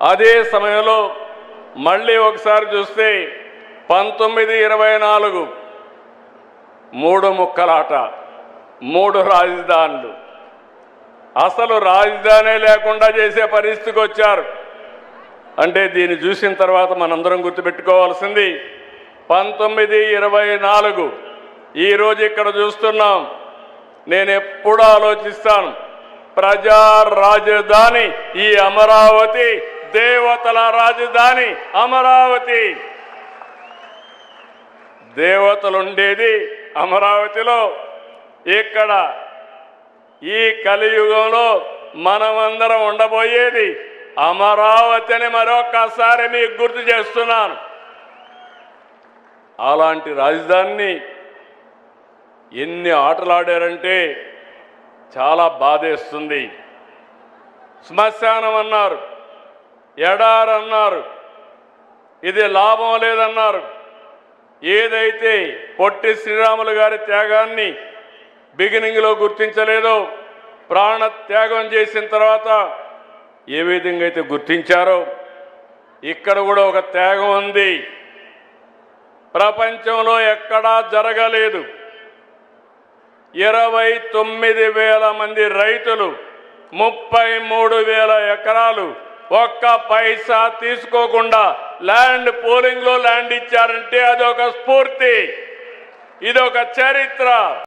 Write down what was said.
అదే సమయంలో మళ్ళీ ఒకసారి చూస్తే 1924 మూడు ముక్కలాట, మూడు రాజధానులు, అసలు రాజధానే లేకుండా చేసే పరిస్థితికి వచ్చారు. అంటే దీన్ని చూసిన తర్వాత మనందరం గుర్తుపెట్టుకోవాల్సింది 1924 ఈరోజు ఇక్కడ చూస్తున్నాం. నేను ఎప్పుడు ఆలోచిస్తాను, ప్రజా రాజధాని ఈ అమరావతి, దేవతల రాజధాని అమరావతి. దేవతలు ఉండేది అమరావతిలో. ఇక్కడ ఈ కలియుగంలో మనమందరం ఉండబోయేది అమరావతి అని మరొకసారి మీకు గుర్తు చేస్తున్నాను. అలాంటి రాజధానిని ఎన్ని ఆటలాడారంటే చాలా బాధేస్తుంది. శ్మశానం అన్నారు, ఎడారన్నారు, ఇది లాభం లేదన్నారు. ఏదైతే పొట్టి శ్రీరాములు గారి త్యాగాన్ని బిగినింగ్లో గుర్తించలేదో, ప్రాణ త్యాగం చేసిన తర్వాత ఏ విధంగా అయితే గుర్తించారో, ఇక్కడ కూడా ఒక త్యాగం ఉంది. ప్రపంచంలో ఎక్కడా జరగలేదు. 29,000 మంది రైతులు, 33,000 ఎకరాలు, ఒక్క పైసా తీసుకోకుండా ల్యాండ్ పోలింగ్లో ల్యాండ్ ఇచ్చారంటే అదొక స్ఫూర్తి, ఇదొక చరిత్ర.